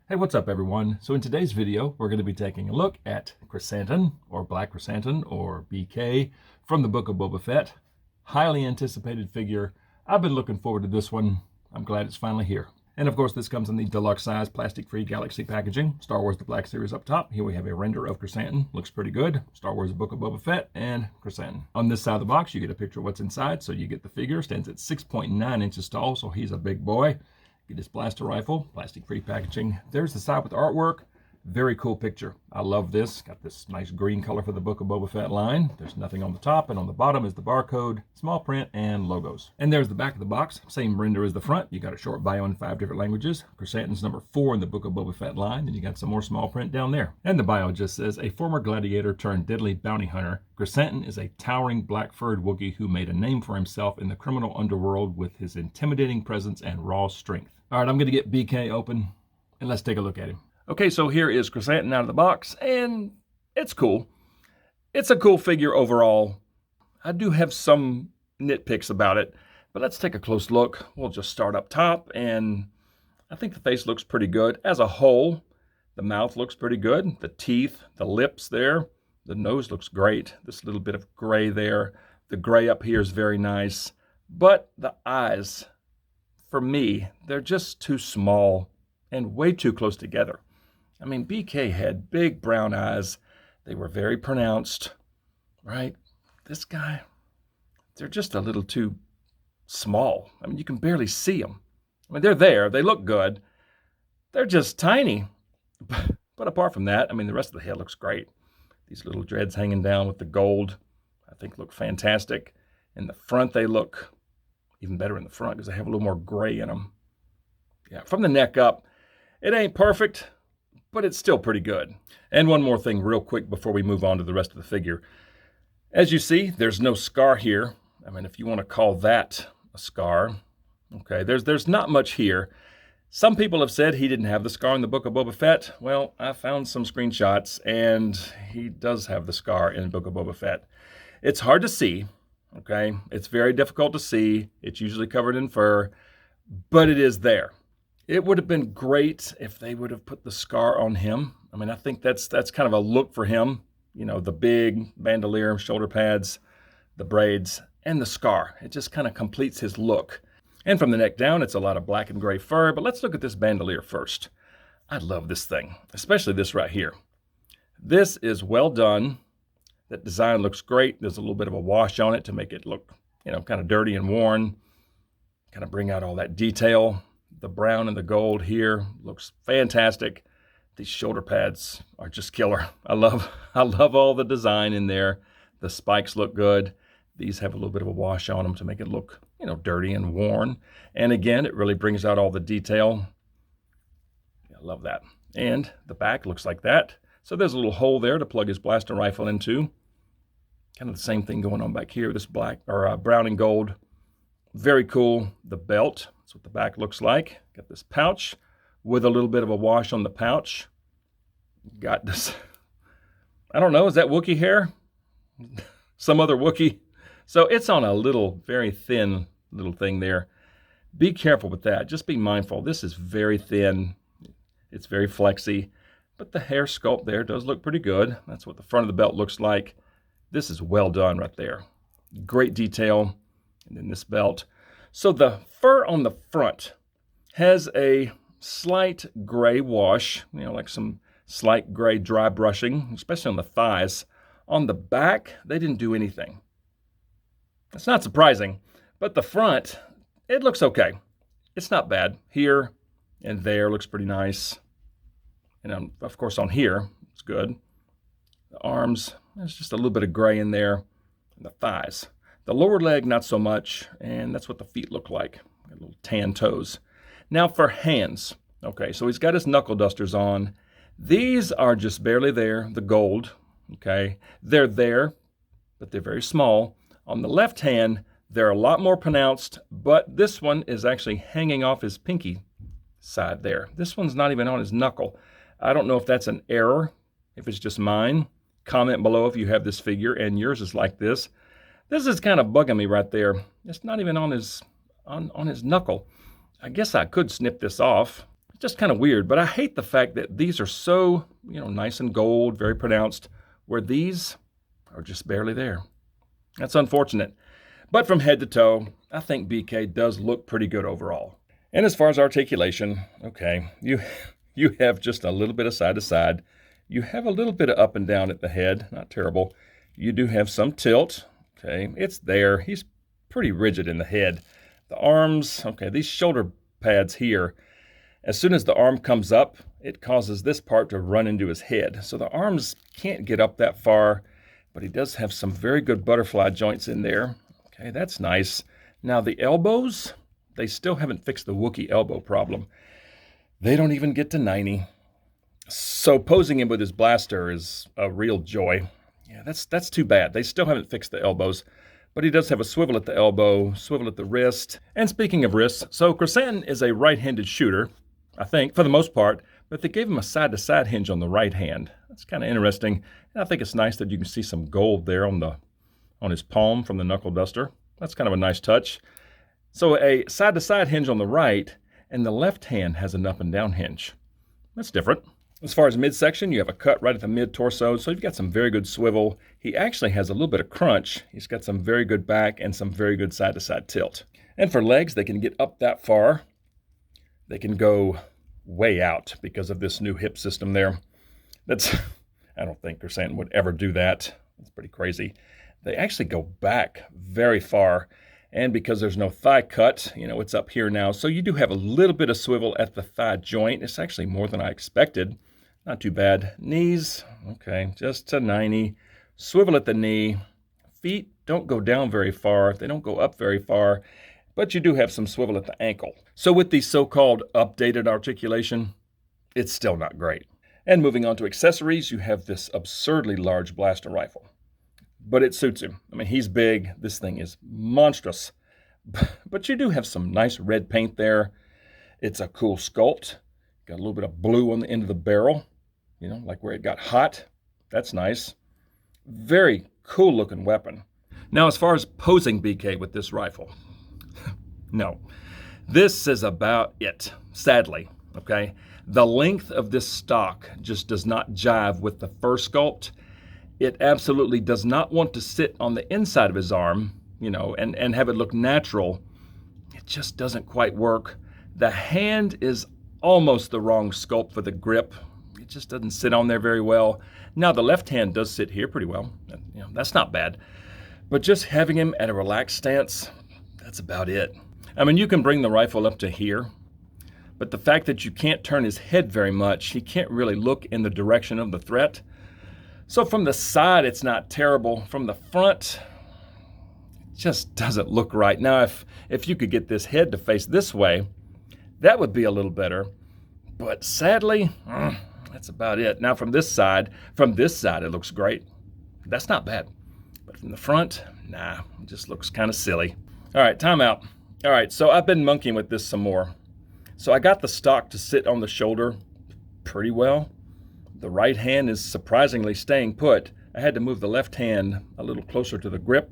Hey, what's up everyone? So in today's video, we're going to be taking a look at Krrsantan, or Black Krrsantan, or BK, from the Book of Boba Fett. Highly anticipated figure. I've been looking forward to this one. I'm glad it's finally here. And of course, this comes in the deluxe size, plastic-free Galaxy packaging. Star Wars The Black Series up top. Here we have a render of Krrsantan. Looks pretty good. Star Wars The Book of Boba Fett and Krrsantan. On this side of the box, you get a picture of what's inside. So you get the figure. Stands at 6.9 inches tall, so he's a big boy. Get his blaster rifle, plastic-free packaging. There's the side with the artwork. Very cool picture. I love this. Got this nice green color for the Book of Boba Fett line. There's nothing on the top, and on the bottom is the barcode, small print, and logos. And there's the back of the box. Same render as the front. You got a short bio in 5 different languages. Krrsantan's number 4 in the Book of Boba Fett line, and you got some more small print down there. And the bio just says, a former gladiator turned deadly bounty hunter, Krrsantan is a towering black-furred Wookiee who made a name for himself in the criminal underworld with his intimidating presence and raw strength. All right, I'm going to get BK open, and let's take a look at him. Okay, so here is Krrsantan out of the box, and it's cool. It's a cool figure overall. I do have some nitpicks about it, but let's take a close look. We'll just start up top, and I think the face looks pretty good. As a whole, the mouth looks pretty good. The teeth, the lips there, the nose looks great. This little bit of gray there. The gray up here is very nice, but the eyes, for me, they're just too small and way too close together. I mean, BK had big brown eyes. They were very pronounced, right? This guy, they're just a little too small. I mean, you can barely see them. I mean, they're there. They look good. They're just tiny. But apart from that, I mean, the rest of the head looks great. These little dreads hanging down with the gold, I think look fantastic. In the front, they look even better in the front because they have a little more gray in them. Yeah, from the neck up, it ain't perfect, but it's still pretty good. And one more thing real quick before we move on to the rest of the figure. As you see, there's no scar here. I mean, if you want to call that a scar, okay, there's not much here. Some people have said he didn't have the scar in the Book of Boba Fett. Well, I found some screenshots, and he does have the scar in the Book of Boba Fett. It's hard to see, okay? It's very difficult to see. It's usually covered in fur, but it is there. It would have been great if they would have put the scar on him. I mean, I think that's kind of a look for him. You know, the big bandolier, shoulder pads, the braids, and the scar. It just kind of completes his look. And from the neck down, it's a lot of black and gray fur. But let's look at this bandolier first. I love this thing, especially this right here. This is well done. That design looks great. There's a little bit of a wash on it to make it look, you know, kind of dirty and worn. Kind of bring out all that detail. The brown and the gold here looks fantastic. These shoulder pads are just killer. I love all the design in there. The spikes look good. These have a little bit of a wash on them to make it look, you know, dirty and worn. And again, it really brings out all the detail. I love that. And the back looks like that. So there's a little hole there to plug his blaster rifle into. Kind of the same thing going on back here. This black or brown and gold. Very cool. The belt. That's what the back looks like. Got this pouch with a little bit of a wash on the pouch. Got this, I don't know, is that Wookiee hair? Some other Wookiee. So it's on a little, very thin little thing there. Be careful with that. Just be mindful. This is very thin. It's very flexy. But the hair sculpt there does look pretty good. That's what the front of the belt looks like. This is well done right there. Great detail. And then this belt. So the fur on the front has a slight gray wash, you know, like some slight gray dry brushing, especially on the thighs. On the back, they didn't do anything. It's not surprising, but the front, it looks okay. It's not bad. Here and there looks pretty nice. And of course on here, it's good. The arms, there's just a little bit of gray in there. And the thighs. The lower leg, not so much, and that's what the feet look like. Got little tan toes. Now for hands. Okay, so he's got his knuckle dusters on. These are just barely there, the gold. Okay, they're there, but they're very small. On the left hand, they're a lot more pronounced, but this one is actually hanging off his pinky side there. This one's not even on his knuckle. I don't know if that's an error, if it's just mine. Comment below if you have this figure and yours is like this. This is kind of bugging me right there. It's not even on his knuckle. I guess I could snip this off. just kind of weird, but I hate the fact that these are so, nice and gold, very pronounced, where these are just barely there. That's unfortunate. But from head to toe, I think BK does look pretty good overall. And as far as articulation, okay, you have just a little bit of side to side. You have a little bit of up and down at the head, not terrible. You do have some tilt, okay, it's there. He's pretty rigid in the head. The arms, okay, these shoulder pads here, as soon as the arm comes up, it causes this part to run into his head. So the arms can't get up that far, but he does have some very good butterfly joints in there. Okay, that's nice. Now the elbows, they still haven't fixed the Wookiee elbow problem. They don't even get to 90. So posing him with his blaster is a real joy. Yeah, that's too bad. They still haven't fixed the elbows, but he does have a swivel at the elbow, swivel at the wrist. And speaking of wrists, so Krrsantan is a right-handed shooter, I think, for the most part, but they gave him a side-to-side hinge on the right hand. That's kind of interesting. And I think it's nice that you can see some gold there on his palm from the knuckle duster. That's kind of a nice touch. So a side-to-side hinge on the right, and the left hand has an up and down hinge. That's different. As far as midsection, you have a cut right at the mid-torso, so you've got some very good swivel. He actually has a little bit of crunch. He's got some very good back and some very good side-to-side tilt. And for legs, they can get up that far. They can go way out because of this new hip system there. I don't think Krrsantan would ever do that. It's pretty crazy. They actually go back very far. And because there's no thigh cut, it's up here now. So you do have a little bit of swivel at the thigh joint. It's actually more than I expected. Not too bad. Knees, okay, just to 90. Swivel at the knee. Feet don't go down very far. They don't go up very far. But you do have some swivel at the ankle. So with the so-called updated articulation, it's still not great. And moving on to accessories, you have this absurdly large blaster rifle. But it suits him. I mean, he's big. This thing is monstrous. But you do have some nice red paint there. It's a cool sculpt. Got a little bit of blue on the end of the barrel, like where it got hot. That's nice. Very cool looking weapon. Now, as far as posing BK with this rifle, no. This is about it, sadly, okay? The length of this stock just does not jive with the first sculpt. It absolutely does not want to sit on the inside of his arm, and have it look natural. It just doesn't quite work. The hand is almost the wrong sculpt for the grip. It just doesn't sit on there very well. Now, the left hand does sit here pretty well. That's not bad. But just having him at a relaxed stance, that's about it. I mean, you can bring the rifle up to here, but the fact that you can't turn his head very much, he can't really look in the direction of the threat. So from the side, it's not terrible. From the front, it just doesn't look right. Now, if you could get this head to face this way, that would be a little better. But sadly, that's about it. Now from this side, it looks great. That's not bad. But from the front, nah, it just looks kind of silly. All right, time out. All right, so I've been monkeying with this some more. So I got the stock to sit on the shoulder pretty well. The right hand is surprisingly staying put. I had to move the left hand a little closer to the grip.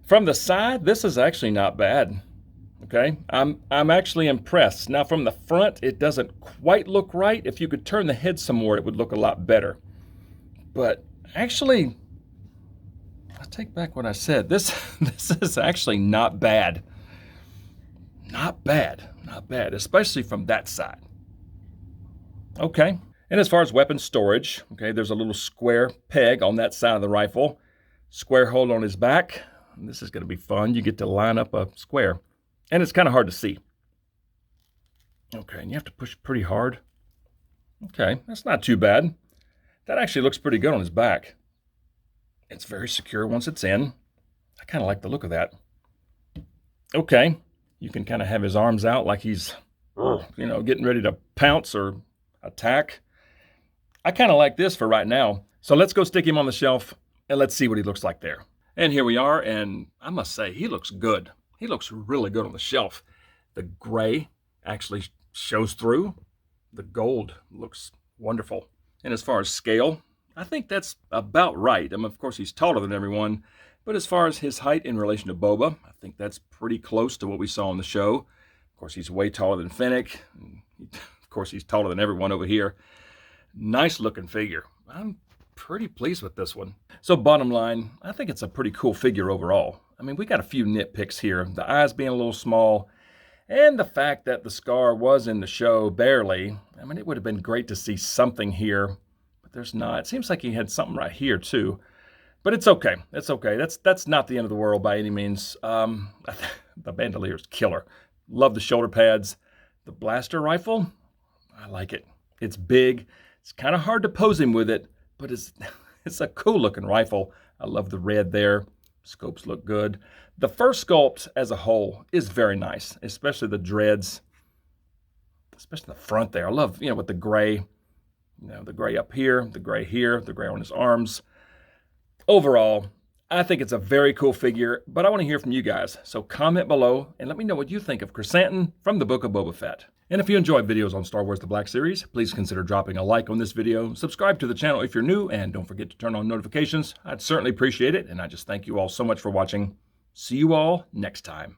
From the side, this is actually not bad. Okay, I'm actually impressed. Now from the front, it doesn't quite look right. If you could turn the head some more, it would look a lot better. But actually, I take back what I said. This is actually not bad. Not bad, especially from that side. Okay. And as far as weapon storage, okay, there's a little square peg on that side of the rifle, square hole on his back. And this is going to be fun. You get to line up a square, and it's kind of hard to see. Okay, and you have to push pretty hard. Okay, that's not too bad. That actually looks pretty good on his back. It's very secure once it's in. I kind of like the look of that. Okay, you can kind of have his arms out like he's, getting ready to pounce or attack. I kind of like this for right now. So let's go stick him on the shelf and let's see what he looks like there. And here we are, and I must say, he looks good. He looks really good on the shelf. The gray actually shows through. The gold looks wonderful. And as far as scale, I think that's about right. I mean, of course, he's taller than everyone, but as far as his height in relation to Boba, I think that's pretty close to what we saw on the show. Of course, he's way taller than Fennec. Of course, he's taller than everyone over here. Nice looking figure. I'm pretty pleased with this one. So bottom line, I think it's a pretty cool figure overall. I mean, we got a few nitpicks here. The eyes being a little small, and the fact that the scar was in the show barely. I mean, it would have been great to see something here, but there's not. It seems like he had something right here too, but it's okay. It's okay. That's not the end of the world by any means. The bandolier's killer. Love the shoulder pads. The blaster rifle, I like it. It's big. It's kind of hard to pose him with it, but it's a cool looking rifle. I love the red there. Scopes look good. The first sculpt as a whole is very nice, especially the dreads, especially the front there. I love, with the gray, the gray up here, the gray here, the gray on his arms. Overall, I think it's a very cool figure, but I want to hear from you guys. So comment below and let me know what you think of Krrsantan from the Book of Boba Fett. And if you enjoy videos on Star Wars The Black Series, please consider dropping a like on this video, subscribe to the channel if you're new, and don't forget to turn on notifications. I'd certainly appreciate it, and I just thank you all so much for watching. See you all next time.